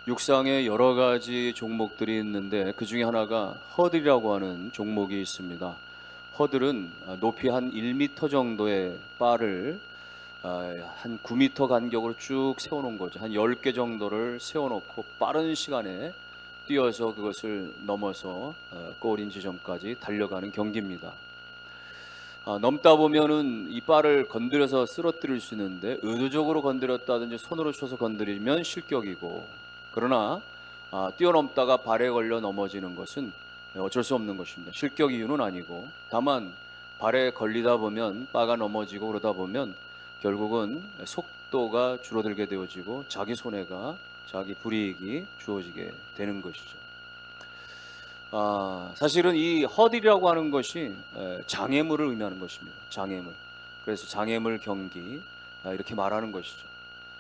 육상에 여러 가지 종목들이 있는데 그 중에 하나가 허들이라고 하는 종목이 있습니다. 허들은 높이 한 1m 정도의 바를 한 9m 간격으로 쭉 세워놓은 거죠. 한 10개 정도를 세워놓고 빠른 시간에 뛰어서 그것을 넘어서 골인 지점까지 달려가는 경기입니다. 넘다 보면은 이 바를 건드려서 쓰러뜨릴 수 있는데 의도적으로 건드렸다든지 손으로 쳐서 건드리면 실격이고, 그러나 뛰어넘다가 발에 걸려 넘어지는 것은 어쩔 수 없는 것입니다. 실격 이유는 아니고, 다만 발에 걸리다 보면 바가 넘어지고 그러다 보면 결국은 속도가 줄어들게 되어지고 자기 손해가, 자기 불이익이 주어지게 되는 것이죠. 사실은 이 허들이라고 하는 것이 장애물을 의미하는 것입니다. 장애물. 그래서 장애물 경기, 이렇게 말하는 것이죠.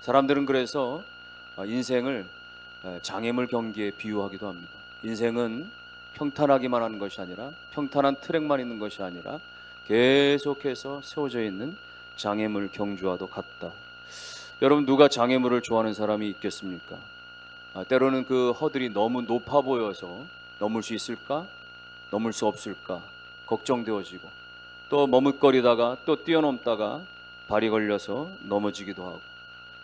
사람들은 그래서 인생을 장애물 경기에 비유하기도 합니다. 인생은 평탄하기만 하는 것이 아니라, 평탄한 트랙만 있는 것이 아니라 계속해서 세워져 있는 장애물 경주와도 같다. 여러분, 누가 장애물을 좋아하는 사람이 있겠습니까? 때로는 그 허들이 너무 높아 보여서 넘을 수 있을까? 넘을 수 없을까? 걱정되어지고, 또 머뭇거리다가 또 뛰어넘다가 발이 걸려서 넘어지기도 하고,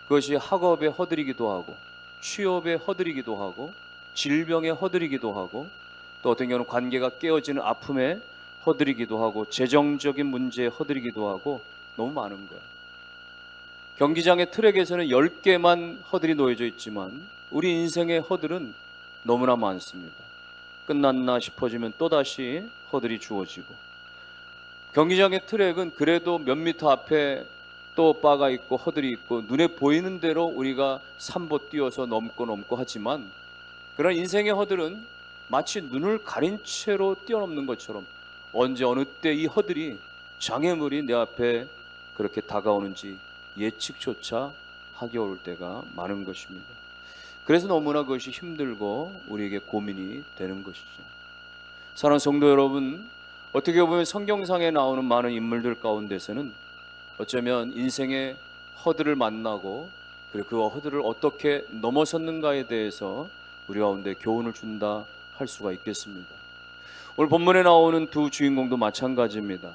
그것이 학업의 허들이기도 하고, 취업의 허들이기도 하고, 질병의 허들이기도 하고, 또 어떤 경우는 관계가 깨어지는 아픔의 허들이기도 하고, 재정적인 문제의 허들이기도 하고, 너무 많은 거예요. 경기장의 트랙에서는 10개만 허들이 놓여져 있지만 우리 인생의 허들은 너무나 많습니다. 끝났나 싶어지면 또다시 허들이 주어지고, 경기장의 트랙은 그래도 몇 미터 앞에 또 바가 있고 허들이 있고 눈에 보이는 대로 우리가 삼보 뛰어서 넘고 하지만, 그런 인생의 허들은 마치 눈을 가린 채로 뛰어넘는 것처럼 언제 어느 때 이 허들이, 장애물이 내 앞에 그렇게 다가오는지 예측조차 하기 어려울 때가 많은 것입니다. 그래서 너무나 그것이 힘들고 우리에게 고민이 되는 것이죠. 사랑하는 성도 여러분, 어떻게 보면 성경상에 나오는 많은 인물들 가운데서는 어쩌면 인생의 허들을 만나고, 그리고 그 허들을 어떻게 넘어섰는가에 대해서 우리 가운데 교훈을 준다 할 수가 있겠습니다. 오늘 본문에 나오는 두 주인공도 마찬가지입니다.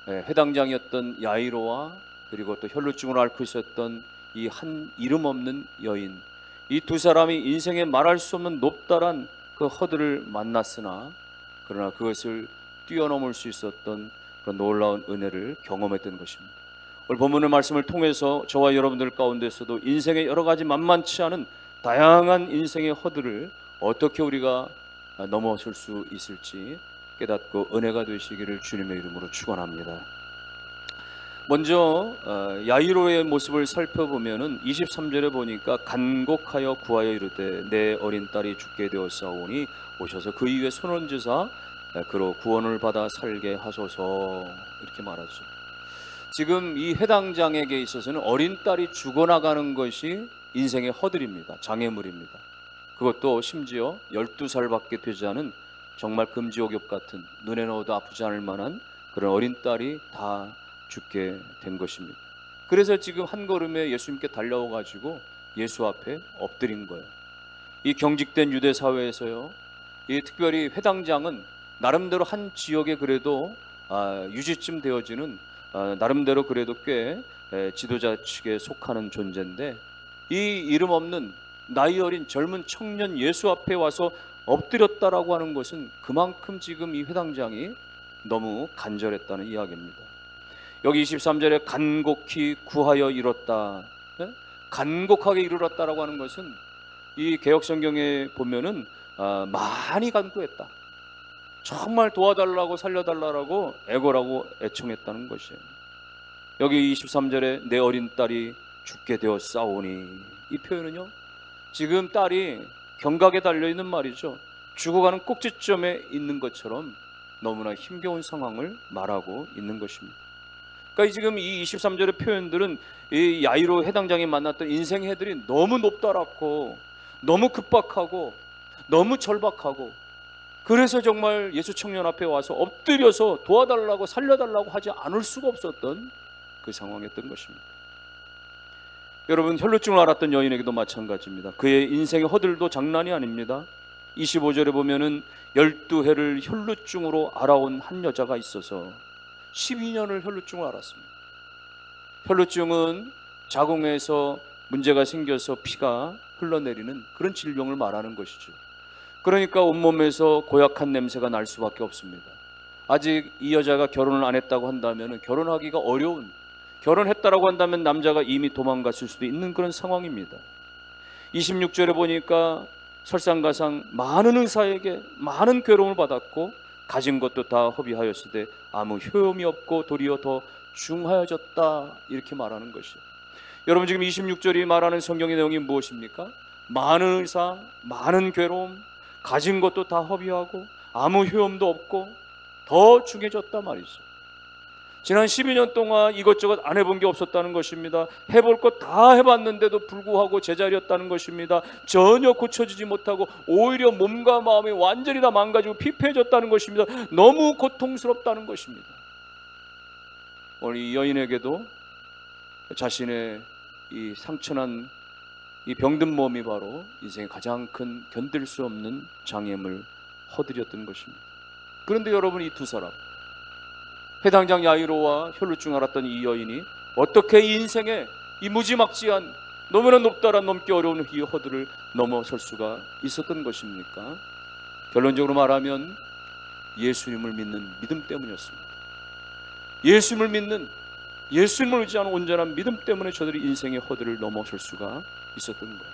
회당장이었던 야이로와 그리고 또 혈루증을 앓고 있었던 이 한 이름 없는 여인, 이 두 사람이 인생에 말할 수 없는 높다란 그 허들을 만났으나, 그러나 그것을 뛰어넘을 수 있었던 그런 놀라운 은혜를 경험했던 것입니다. 오늘 본문의 말씀을 통해서 저와 여러분들 가운데서도 인생의 여러 가지 만만치 않은 다양한 인생의 허들을 어떻게 우리가 넘어설 수 있을지 깨닫고 은혜가 되시기를 주님의 이름으로 축원합니다. 먼저 야이로의 모습을 살펴보면은 23절에 보니까 간곡하여 구하여 이르되 내 어린 딸이 죽게 되었사오니 오셔서 그 위에 손을 얹으사 그로 구원을 받아 살게 하소서, 이렇게 말하죠. 지금 이 회당장에게 있어서는 어린 딸이 죽어나가는 것이 인생의 허들입니다. 장애물입니다. 그것도 심지어 12살밖에 되지 않은 정말 금지옥엽 같은, 눈에 넣어도 아프지 않을 만한 그런 어린 딸이 다 죽게 된 것입니다. 그래서 지금 한 걸음에 예수님께 달려와 가지고 예수 앞에 엎드린 거예요. 이 경직된 유대 사회에서요, 이 특별히 회당장은 나름대로 한 지역에 그래도 유지쯤 되어지는 나름대로 그래도 꽤 지도자 측에 속하는 존재인데, 이 이름 없는 나이 어린 젊은 청년 예수 앞에 와서 엎드렸다라고 하는 것은 그만큼 지금 이 회당장이 너무 간절했다는 이야기입니다. 여기 23절에 간곡히 구하여 이뤘다, 간곡하게 이르렀다라고 하는 것은 이 개역성경에 보면은 많이 간구했다, 정말 도와달라고 살려달라고 애걸하고 애청했다는 것이에요. 여기 23절에 내 어린 딸이 죽게 되었사오니, 이 표현은요, 지금 딸이 경각에 달려있는 말이죠. 죽어가는 꼭지점에 있는 것처럼 너무나 힘겨운 상황을 말하고 있는 것입니다. 그러니까 지금 이 23절의 표현들은 이 야이로 회당장이 만났던 인생 해들이 너무 높다랗고 너무 급박하고 너무 절박하고, 그래서 정말 예수 청년 앞에 와서 엎드려서 도와달라고 살려달라고 하지 않을 수가 없었던 그 상황이었던 것입니다. 여러분, 혈루증을 앓았던 여인에게도 마찬가지입니다. 그의 인생의 허들도 장난이 아닙니다. 25절에 보면은 12해를 혈루증으로 앓아온 한 여자가 있어서 12년을 혈루증을 앓았습니다. 혈루증은 자궁에서 문제가 생겨서 피가 흘러내리는 그런 질병을 말하는 것이죠. 그러니까 온몸에서 고약한 냄새가 날 수밖에 없습니다. 아직 이 여자가 결혼을 안 했다고 한다면 결혼하기가 어려운, 결혼했다라고 한다면 남자가 이미 도망갔을 수도 있는 그런 상황입니다. 26절에 보니까 설상가상 많은 의사에게 많은 괴로움을 받았고 가진 것도 다 허비하였으되 아무 효험이 없고 도리어 더 중하여졌다, 이렇게 말하는 것이죠. 여러분, 지금 26절이 말하는 성경의 내용이 무엇입니까? 많은 의사, 많은 괴로움, 가진 것도 다 허비하고 아무 효험도 없고 더 중해졌다 말이죠. 지난 12년 동안 이것저것 안 해본 게 없었다는 것입니다. 해볼 것 다 해봤는데도 불구하고 제자리였다는 것입니다. 전혀 고쳐지지 못하고 오히려 몸과 마음이 완전히 다 망가지고 피폐해졌다는 것입니다. 너무 고통스럽다는 것입니다. 오늘 이 여인에게도 자신의 이 상처난 이 병든 몸이 바로 인생의 가장 큰 견딜 수 없는 장애물 허들이었던 것입니다. 그런데 여러분, 이 두 사람, 해당장 야이로와 혈루증 앓았던 이 여인이 어떻게 이 인생의 이 무지막지한 너무나 높다란 넘기 어려운 이 허들을 넘어설 수가 있었던 것입니까? 결론적으로 말하면 예수님을 믿는 믿음 때문이었습니다. 예수님을 믿는, 예수님을 의지하는 온전한 믿음 때문에 저들이 인생의 허들을 넘어설 수가 있었던 거예요.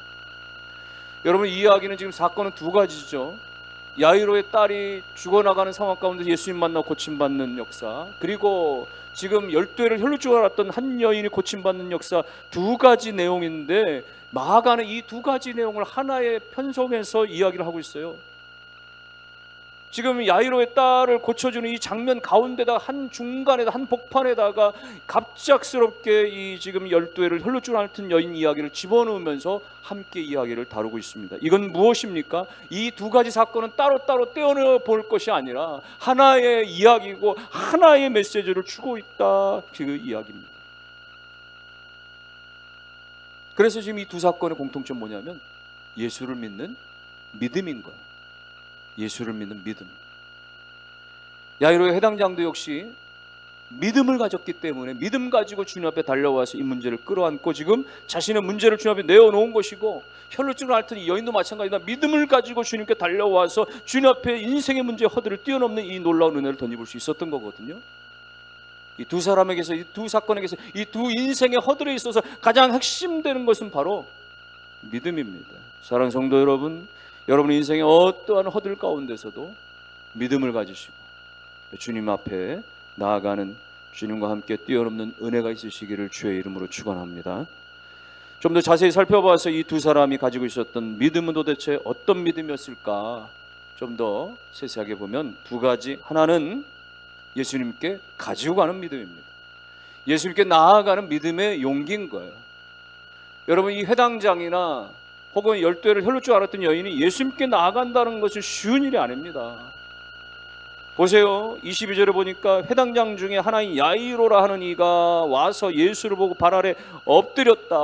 여러분, 이 이야기는 지금 사건은 두 가지죠. 야이로의 딸이 죽어나가는 상황 가운데 예수님 만나 고침받는 역사, 그리고 지금 12해를 혈루증을 앓았던 한 여인이 고침받는 역사, 두 가지 내용인데 마가는 이 두 가지 내용을 하나의 편성해서 이야기를 하고 있어요. 지금 야이로의 딸을 고쳐주는 이 장면 가운데다 한 중간에다 한 복판에다가 갑작스럽게 이 지금 12해를 혈루증을 앓던 여인 이야기를 집어넣으면서 함께 이야기를 다루고 있습니다. 이건 무엇입니까? 이 두 가지 사건은 따로따로 떼어내 볼 것이 아니라 하나의 이야기고 하나의 메시지를 주고 있다, 그 이야기입니다. 그래서 지금 이 두 사건의 공통점 뭐냐면 예수를 믿는 믿음인 거예요. 예수를 믿는 믿음. 야이로의 해당장도 역시 믿음을 가졌기 때문에 믿음 가지고 주님 앞에 달려와서 이 문제를 끌어안고 지금 자신의 문제를 주님 앞에 내어놓은 것이고, 혈루증을 앓던 이 여인도 마찬가지다. 믿음을 가지고 주님께 달려와서 주님 앞에 인생의 문제 허들을 뛰어넘는 이 놀라운 은혜를 덧입을 수 있었던 거거든요. 이 두 사람에게서, 이 두 사건에게서, 이 두 인생의 허들에 있어서 가장 핵심되는 것은 바로 믿음입니다. 사랑하는 성도 여러분, 여러분의 인생의 어떠한 허들 가운데서도 믿음을 가지시고 주님 앞에 나아가는, 주님과 함께 뛰어넘는 은혜가 있으시기를 주의 이름으로 축원합니다. 좀 더 자세히 살펴봐서 이 두 사람이 가지고 있었던 믿음은 도대체 어떤 믿음이었을까 좀 더 세세하게 보면 두 가지. 하나는 예수님께 가지고 가는 믿음입니다. 예수님께 나아가는 믿음의 용기인 거예요. 여러분, 이 회당장이나 혹은 12해를 혈루증 앓았던 여인이 예수님께 나아간다는 것은 쉬운 일이 아닙니다. 보세요. 22절에 보니까 회당장 중에 하나인 야이로라 하는 이가 와서 예수를 보고 발 아래 엎드렸다.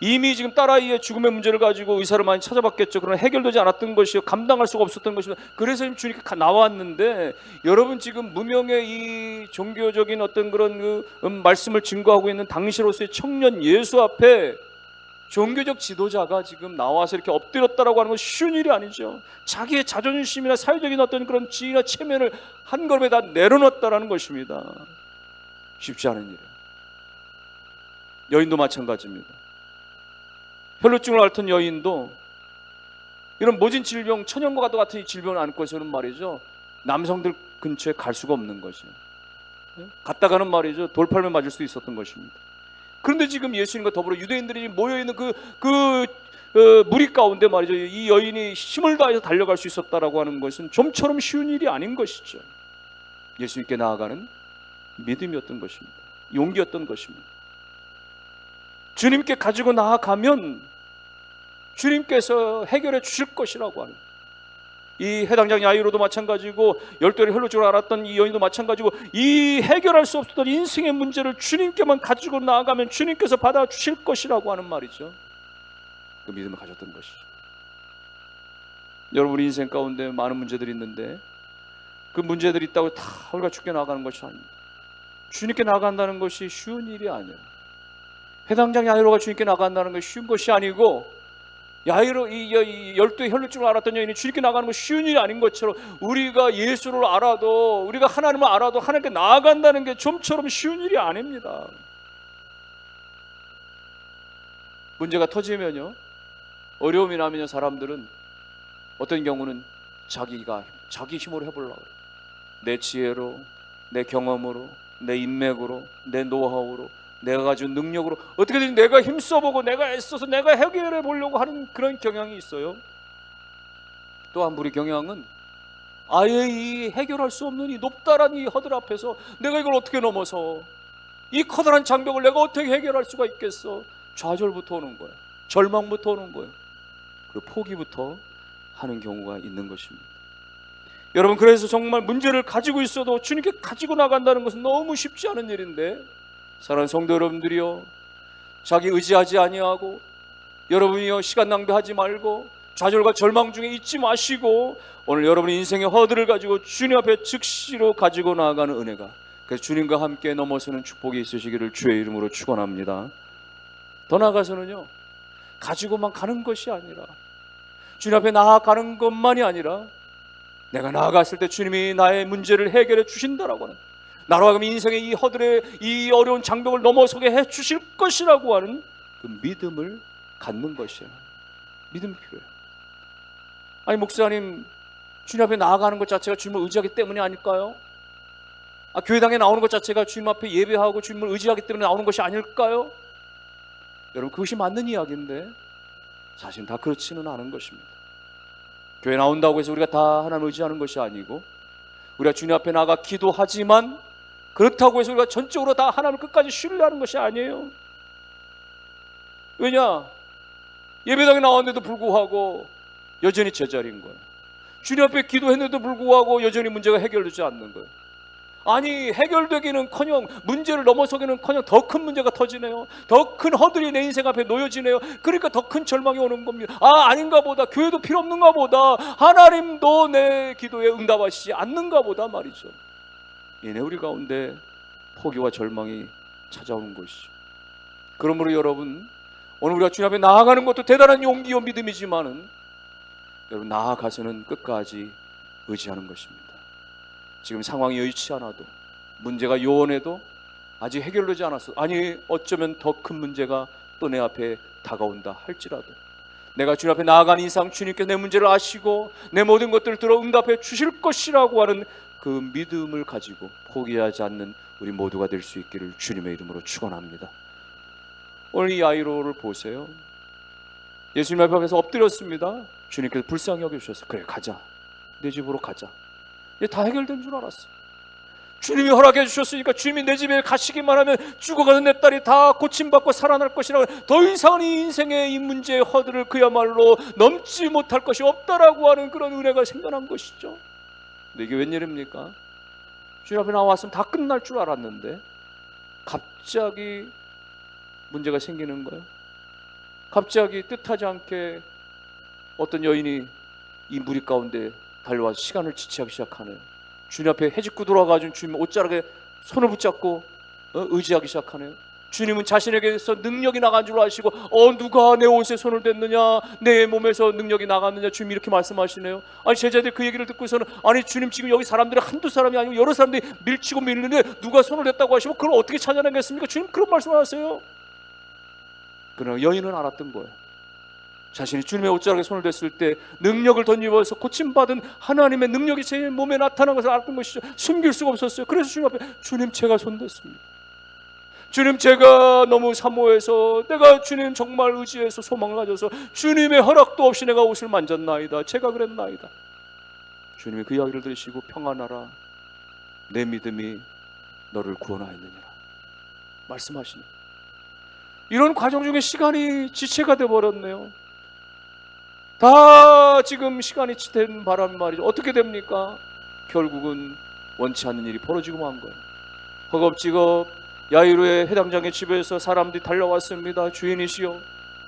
이미 지금 딸아이의 죽음의 문제를 가지고 의사를 많이 찾아봤겠죠. 그러나 해결되지 않았던 것이요, 감당할 수가 없었던 것입니다. 그래서 주님께 나왔는데, 여러분 지금 무명의 이 종교적인 어떤 그런 말씀을 증거하고 있는 당시로서의 청년 예수 앞에 종교적 지도자가 지금 나와서 이렇게 엎드렸다라고 하는 건 쉬운 일이 아니죠. 자기의 자존심이나 사회적인 어떤 그런 지위나 체면을 한 걸음에 다 내려놨다라는 것입니다. 쉽지 않은 일이에요. 여인도 마찬가지입니다. 혈루증을 앓던 여인도 이런 모진 질병, 천연과 같은 이 질병을 안고서는 말이죠, 남성들 근처에 갈 수가 없는 것이에요. 갔다가는 말이죠, 돌팔매 맞을 수도 있었던 것입니다. 그런데 지금 예수님과 더불어 유대인들이 모여있는 무리 가운데 말이죠, 이 여인이 힘을 다해서 달려갈 수 있었다라고 하는 것은 좀처럼 쉬운 일이 아닌 것이죠. 예수님께 나아가는 믿음이었던 것입니다. 용기였던 것입니다. 주님께 가지고 나아가면 주님께서 해결해 주실 것이라고 하는, 이 해당장 야이로도 마찬가지고 열두의 혈루증을 앓았던 이 여인도 마찬가지고 이 해결할 수 없었던 인생의 문제를 주님께만 가지고 나아가면 주님께서 받아주실 것이라고 하는 말이죠. 그 믿음을 가졌던 것이죠. 여러분, 인생 가운데 많은 문제들이 있는데 그 문제들이 있다고 다 우리가 죽게 나아가는 것이 아닙니다. 주님께 나아간다는 것이 쉬운 일이 아니에요. 해당장 야이로가 주님께 나아간다는 것이 쉬운 것이 아니고, 야이로 이 열두의 혈루증을 앓았던 여인이 주님께 나가는 것이 쉬운 일이 아닌 것처럼 우리가 예수를 알아도, 우리가 하나님을 알아도 하나님께 나아간다는 게 좀처럼 쉬운 일이 아닙니다. 문제가 터지면요, 어려움이 나면요, 사람들은 어떤 경우는 자기 힘으로 해보려고 해요. 내 지혜로, 내 경험으로, 내 인맥으로, 내 노하우로, 내가 가진 능력으로 어떻게든 내가 힘써보고 내가 애써서 내가 해결해 보려고 하는 그런 경향이 있어요. 또 한 분의 경향은 아예 이 해결할 수 없는 이 높다란 이 허들 앞에서 내가 이걸 어떻게 넘어서 이 커다란 장벽을 내가 어떻게 해결할 수가 있겠어. 좌절부터 오는 거예요. 절망부터 오는 거예요. 그리고 포기부터 하는 경우가 있는 것입니다. 여러분, 그래서 정말 문제를 가지고 있어도 주님께 가지고 나간다는 것은 너무 쉽지 않은 일인데, 사랑하는 성도 여러분들이요, 자기 의지하지 아니하고 여러분이요, 시간 낭비하지 말고 좌절과 절망 중에 있지 마시고 오늘 여러분의 인생의 허들을 가지고 주님 앞에 즉시로 가지고 나아가는 은혜가, 그래서 주님과 함께 넘어서는 축복이 있으시기를 주의 이름으로 축원합니다. 더 나아가서는요, 가지고만 가는 것이 아니라 주님 앞에 나아가는 것만이 아니라 내가 나아갔을 때 주님이 나의 문제를 해결해 주신다라고 하는, 나로 하여금 인생의 이 허들의 이 어려운 장벽을 넘어서게 해 주실 것이라고 하는 그 믿음을 갖는 것이에요. 믿음이 필요해요. 아니, 목사님, 주님 앞에 나아가는 것 자체가 주님을 의지하기 때문이 아닐까요? 교회당에 나오는 것 자체가 주님 앞에 예배하고 주님을 의지하기 때문에 나오는 것이 아닐까요? 여러분, 그것이 맞는 이야기인데 사실은 다 그렇지는 않은 것입니다. 교회 나온다고 해서 우리가 다 하나님을 의지하는 것이 아니고, 우리가 주님 앞에 나가 기도하지만 그렇다고 해서 우리가 전적으로 다 하나님을 끝까지 신뢰하는 것이 아니에요. 왜냐? 예배당에 나왔는데도 불구하고 여전히 제자리인 거예요. 주님 앞에 기도했는데도 불구하고 여전히 문제가 해결되지 않는 거예요. 아니, 해결되기는커녕 문제를 넘어서기는커녕 더 큰 문제가 터지네요. 더 큰 허들이 내 인생 앞에 놓여지네요. 그러니까 더 큰 절망이 오는 겁니다. 아닌가 보다, 교회도 필요 없는가 보다, 하나님도 내 기도에 응답하시지 않는가 보다 말이죠. 이내 우리 가운데 포기와 절망이 찾아오는 것이죠. 그러므로 여러분, 오늘 우리가 주님 앞에 나아가는 것도 대단한 용기와 믿음이지만은 여러분, 나아가서는 끝까지 의지하는 것입니다. 지금 상황이 여의치 않아도, 문제가 요원해도 아직 해결되지 않았어, 아니 어쩌면 더 큰 문제가 또 내 앞에 다가온다 할지라도 내가 주님 앞에 나아가는 이상 주님께서 내 문제를 아시고 내 모든 것들을 들어 응답해 주실 것이라고 하는 그 믿음을 가지고 포기하지 않는 우리 모두가 될 수 있기를 주님의 이름으로 축원합니다. 오늘 이 야이로를 보세요. 예수님 앞에서 엎드렸습니다. 주님께서 불쌍히 여겨주셔서 그래, 가자, 내 집으로 가자. 이제 다 해결된 줄 알았어. 주님이 허락해 주셨으니까 주님이 내 집에 가시기만 하면 죽어가는 내 딸이 다 고침받고 살아날 것이라고, 더 이상은 이 인생의 이 문제의 허들을 그야말로 넘지 못할 것이 없다라고 하는 그런 은혜가 생겨난 것이죠. 근데 이게 웬일입니까? 주님 앞에 나왔으면 다 끝날 줄 알았는데 갑자기 문제가 생기는 거예요. 갑자기 뜻하지 않게 어떤 여인이 이 무리 가운데 달려와서 시간을 지체하기 시작하네요. 주님 앞에 해집고 돌아가준 주님 옷자락에 손을 붙잡고 의지하기 시작하네요. 주님은 자신에게서 능력이 나간 줄 아시고 누가 내 옷에 손을 댔느냐, 내 몸에서 능력이 나갔느냐, 주님이 이렇게 말씀하시네요. 아니, 제자들이 그 얘기를 듣고서는 아니, 주님 지금 여기 사람들이 한두 사람이 아니고 여러 사람들이 밀치고 밀는데 누가 손을 댔다고 하시면 그걸 어떻게 찾아내겠습니까? 주님 그런 말씀하세요. 그러나 여인은 알았던 거예요. 자신이 주님의 옷자락에 손을 댔을 때 능력을 덧입어서 고침받은 하나님의 능력이 제 몸에 나타난 것을 알았던 것이죠. 숨길 수가 없었어요. 그래서 주님 앞에, 주님 제가 손댔습니다. 주님 제가 너무 사모해서, 내가 주님 정말 의지해서 소망을 가져서 주님의 허락도 없이 내가 옷을 만졌나이다. 제가 그랬나이다. 주님이 그 이야기를 들으시고 평안하라, 내 믿음이 너를 구원하였느니라 말씀하시네. 이런 과정 중에 시간이 지체가 되어버렸네요. 다 지금 시간이 지된 바람 말이죠. 어떻게 됩니까? 결국은 원치 않는 일이 벌어지고 만 거예요. 허겁지겁 야이로의 회당장의 집에서 사람들이 달려왔습니다. 주인이시여,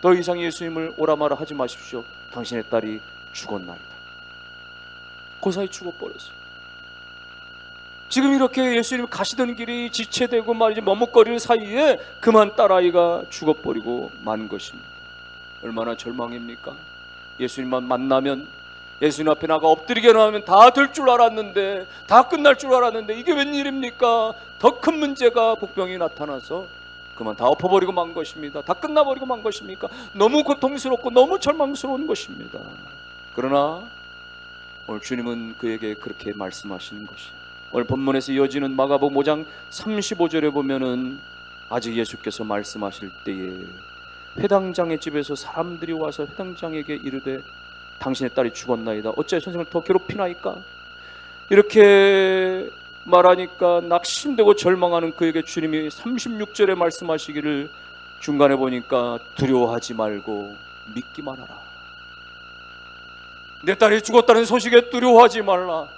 더 이상 예수님을 오라마라 하지 마십시오. 당신의 딸이 죽었나이다. 고사히 죽어버렸어요. 지금 이렇게 예수님 가시던 길이 지체되고 말이지 머뭇거리는 사이에 그만 딸아이가 죽어버리고 만 것입니다. 얼마나 절망입니까? 예수님만 만나면, 예수님 앞에 나가 엎드리게나 하면 다 될 줄 알았는데, 다 끝날 줄 알았는데 이게 웬일입니까? 더 큰 문제가 복병이 나타나서 그만 다 엎어버리고 만 것입니다. 다 끝나버리고 만 것입니까? 너무 고통스럽고 너무 절망스러운 것입니다. 그러나 오늘 주님은 그에게 그렇게 말씀하시는 것이에요. 오늘 본문에서 이어지는 마가복음 5장 35절에 보면은 아직 예수께서 말씀하실 때에 회당장의 집에서 사람들이 와서 회당장에게 이르되 당신의 딸이 죽었나이다. 어찌하여 선생을 더 괴롭히나이까? 이렇게 말하니까 낙심되고 절망하는 그에게 주님이 36절에 말씀하시기를 중간에 보니까 두려워하지 말고 믿기만 하라. 내 딸이 죽었다는 소식에 두려워하지 말라.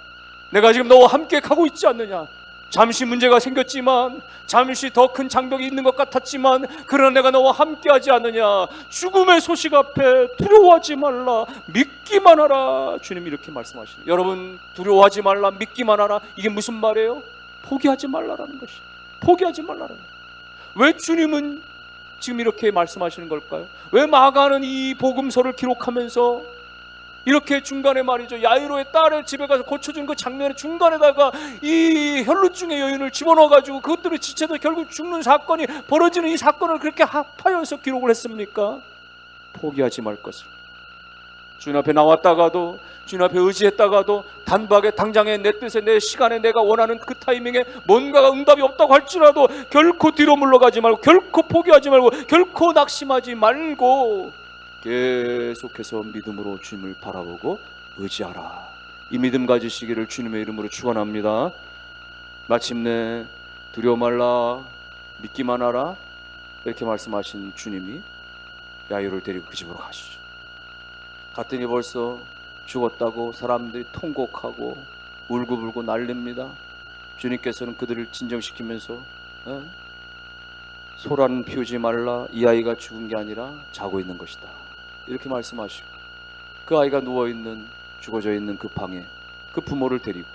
내가 지금 너와 함께 가고 있지 않느냐. 잠시 문제가 생겼지만, 잠시 더 큰 장벽이 있는 것 같았지만, 그러나 내가 너와 함께하지 않느냐. 죽음의 소식 앞에 두려워하지 말라, 믿기만 하라. 주님이 이렇게 말씀하시네요. 여러분, 두려워하지 말라, 믿기만 하라. 이게 무슨 말이에요? 포기하지 말라라는 것이에요. 포기하지 말라라는 거예요. 왜 주님은 지금 이렇게 말씀하시는 걸까요? 왜 마가는 이 복음서를 기록하면서 이렇게 중간에 말이죠, 야이로의 딸의 집에 가서 고쳐준 그 장면의 중간에다가 이 혈루증의 여인을 집어넣어가지고 그것들을 지체도 결국 죽는 사건이 벌어지는 이 사건을 그렇게 합하여서 기록을 했습니까? 포기하지 말 것을. 주님 앞에 나왔다가도, 주님 앞에 의지했다가도 단박에 당장에 내 뜻에, 내 시간에, 내가 원하는 그 타이밍에 뭔가가 응답이 없다고 할지라도 결코 뒤로 물러가지 말고, 결코 포기하지 말고, 결코 낙심하지 말고 계속해서 믿음으로 주님을 바라보고 의지하라. 이 믿음 가지시기를 주님의 이름으로 축원합니다. 마침내 두려워 말라, 믿기만 하라, 이렇게 말씀하신 주님이 야이로를 데리고 그 집으로 가시죠. 갔더니 벌써 죽었다고 사람들이 통곡하고 울고불고 난립니다. 주님께서는 그들을 진정시키면서 소란 피우지 말라, 이 아이가 죽은 게 아니라 자고 있는 것이다, 이렇게 말씀하시고 그 아이가 누워있는, 죽어져 있는 그 방에 그 부모를 데리고,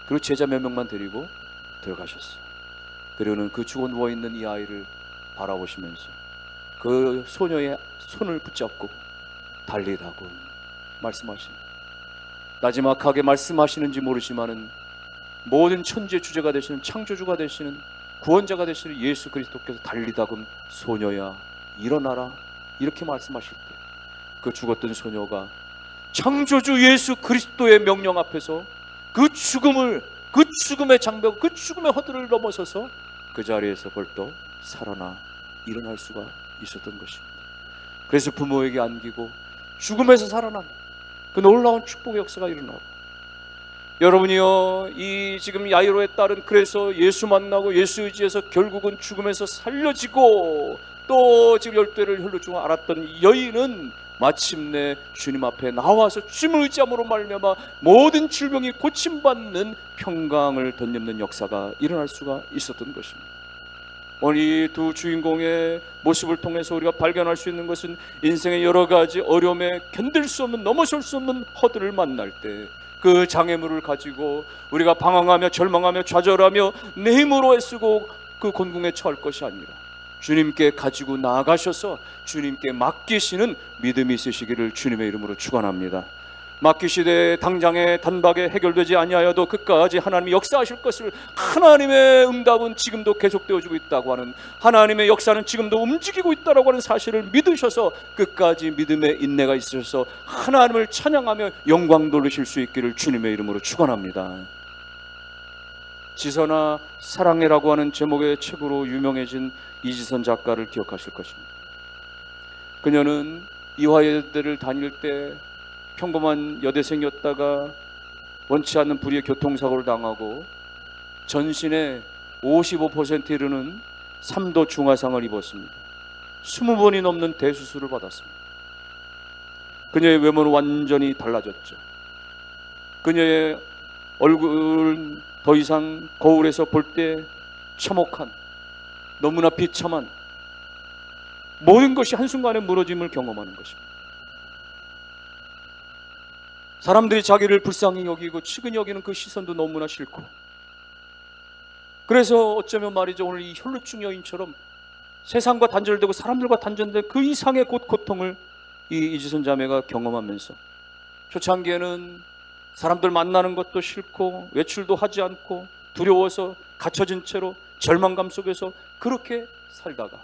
그리고 제자 몇 명만 데리고 들어가셨어요. 그리고는 그 죽어 누워있는 이 아이를 바라보시면서 그 소녀의 손을 붙잡고 달리다고 말씀하십니다. 나지막하게 말씀하시는지 모르지만은 모든 천지의 주제가 되시는, 창조주가 되시는, 구원자가 되시는 예수 그리스도께서 달리다금 소녀야 일어나라, 이렇게 말씀하실 때 그 죽었던 소녀가 창조주 예수 그리스도의 명령 앞에서 그 죽음을, 그 죽음의 장벽, 그 죽음의 허들을 넘어서서 그 자리에서 벌떡 살아나 일어날 수가 있었던 것입니다. 그래서 부모에게 안기고 죽음에서 살아난 그 놀라운 축복의 역사가 일어나고, 여러분이요, 이 지금 야이로의 딸은 그래서 예수 만나고 예수 의지해서 결국은 죽음에서 살려지고, 또 지금 열대를 혈루증을 앓았던 이 여인은 마침내 주님 앞에 나와서 주님을 의지함으로 말미암아 모든 질병이 고침받는 평강을 덧입는 역사가 일어날 수가 있었던 것입니다. 오늘 이 두 주인공의 모습을 통해서 우리가 발견할 수 있는 것은 인생의 여러 가지 어려움에 견딜 수 없는, 넘어설 수 없는 허들을 만날 때 그 장애물을 가지고 우리가 방황하며 절망하며 좌절하며 내 힘으로 애쓰고 그 곤궁에 처할 것이 아니라 주님께 가지고 나아가셔서 주님께 맡기시는 믿음이 있으시기를 주님의 이름으로 축원합니다. 맡기시되 당장에 단박에 해결되지 아니하여도 끝까지 하나님이 역사하실 것을, 하나님의 응답은 지금도 계속되어지고 있다고 하는, 하나님의 역사는 지금도 움직이고 있다고 하는 사실을 믿으셔서 끝까지 믿음의 인내가 있으셔서 하나님을 찬양하며 영광 돌리실 수 있기를 주님의 이름으로 축원합니다. 지선아 사랑해라고 하는 제목의 책으로 유명해진 이지선 작가를 기억하실 것입니다. 그녀는 이화여대를 다닐 때 평범한 여대생이었다가 원치 않는 불의의 교통사고를 당하고 전신의 55%에 이르는 3도 중화상을 입었습니다. 20번이 넘는 대수술을 받았습니다. 그녀의 외모는 완전히 달라졌죠. 그녀의 얼굴은 더 이상 거울에서 볼 때 참혹한, 너무나 비참한 모든 것이 한순간에 무너짐을 경험하는 것입니다. 사람들이 자기를 불쌍히 여기고 치근히 여기는 그 시선도 너무나 싫고, 그래서 어쩌면 말이죠, 오늘 이 혈루증 여인처럼 세상과 단절되고 사람들과 단절된 그 이상의 고통을 이 이지선 자매가 경험하면서 초창기에는 사람들 만나는 것도 싫고 외출도 하지 않고 두려워서 갇혀진 채로 절망감 속에서 그렇게 살다가,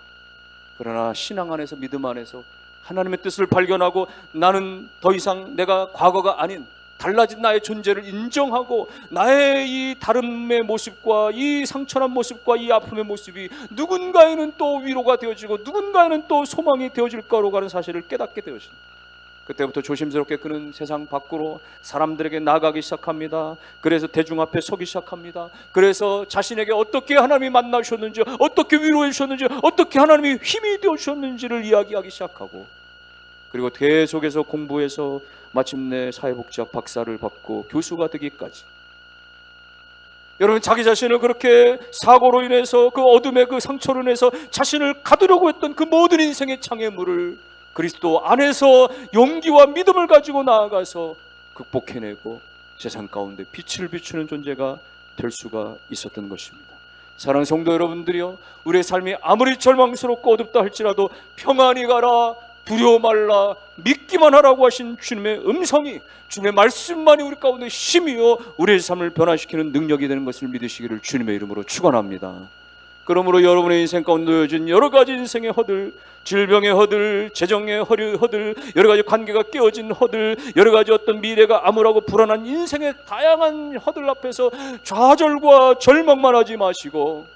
그러나 신앙 안에서, 믿음 안에서 하나님의 뜻을 발견하고 나는 더 이상 내가 과거가 아닌 달라진 나의 존재를 인정하고 나의 이 다름의 모습과 이 상처난 모습과 이 아픔의 모습이 누군가에는 또 위로가 되어지고 누군가에는 또 소망이 되어질 거라고 하는 사실을 깨닫게 되어집니다. 그때부터 조심스럽게 그는 세상 밖으로 사람들에게 나가기 시작합니다. 그래서 대중 앞에 서기 시작합니다. 그래서 자신에게 어떻게 하나님이 만나주셨는지, 어떻게 위로해 주셨는지, 어떻게 하나님이 힘이 되어 주셨는지를 이야기하기 시작하고, 그리고 계속해서 공부해서 마침내 사회복지학 박사를 받고 교수가 되기까지. 여러분, 자기 자신을 그렇게 사고로 인해서 그 어둠의 그 상처로 인해서 자신을 가두려고 했던 그 모든 인생의 장애물을 그리스도 안에서 용기와 믿음을 가지고 나아가서 극복해내고 세상 가운데 빛을 비추는 존재가 될 수가 있었던 것입니다. 사랑하는 성도 여러분들이요, 우리의 삶이 아무리 절망스럽고 어둡다 할지라도 평안히 가라, 두려워 말라, 믿기만 하라고 하신 주님의 음성이, 주님의 말씀만이 우리 가운데 힘이요 우리의 삶을 변화시키는 능력이 되는 것을 믿으시기를 주님의 이름으로 축원합니다. 그러므로 여러분의 인생 가운데 놓여진 여러 가지 인생의 허들, 질병의 허들, 재정의 허들, 여러 가지 관계가 깨어진 허들, 여러 가지 어떤 미래가 암울하고 불안한 인생의 다양한 허들 앞에서 좌절과 절망만 하지 마시고,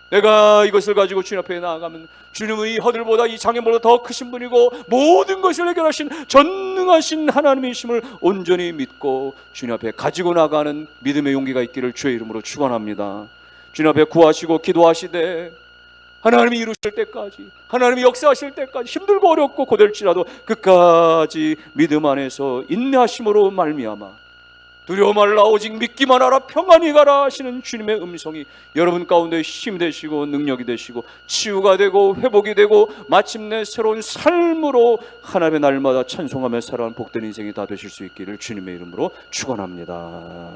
내가 이것을 가지고 주님 앞에 나아가면 주님은 이 허들보다, 이 장애보다 더 크신 분이고 모든 것을 해결하신 전능하신 하나님이심을 온전히 믿고 주님 앞에 가지고 나가는 믿음의 용기가 있기를 주의 이름으로 축원합니다. 주님 앞에 구하시고 기도하시되 하나님이 이루실 때까지, 하나님이 역사하실 때까지 힘들고 어렵고 고될지라도 끝까지 믿음 안에서 인내하심으로 말미암아 두려워 말라, 오직 믿기만 하라, 평안히 가라 하시는 주님의 음성이 여러분 가운데 힘이 되시고 능력이 되시고 치유가 되고 회복이 되고 마침내 새로운 삶으로 하나님의 날마다 찬송하며 살아가는 복된 인생이 다 되실 수 있기를 주님의 이름으로 축원합니다.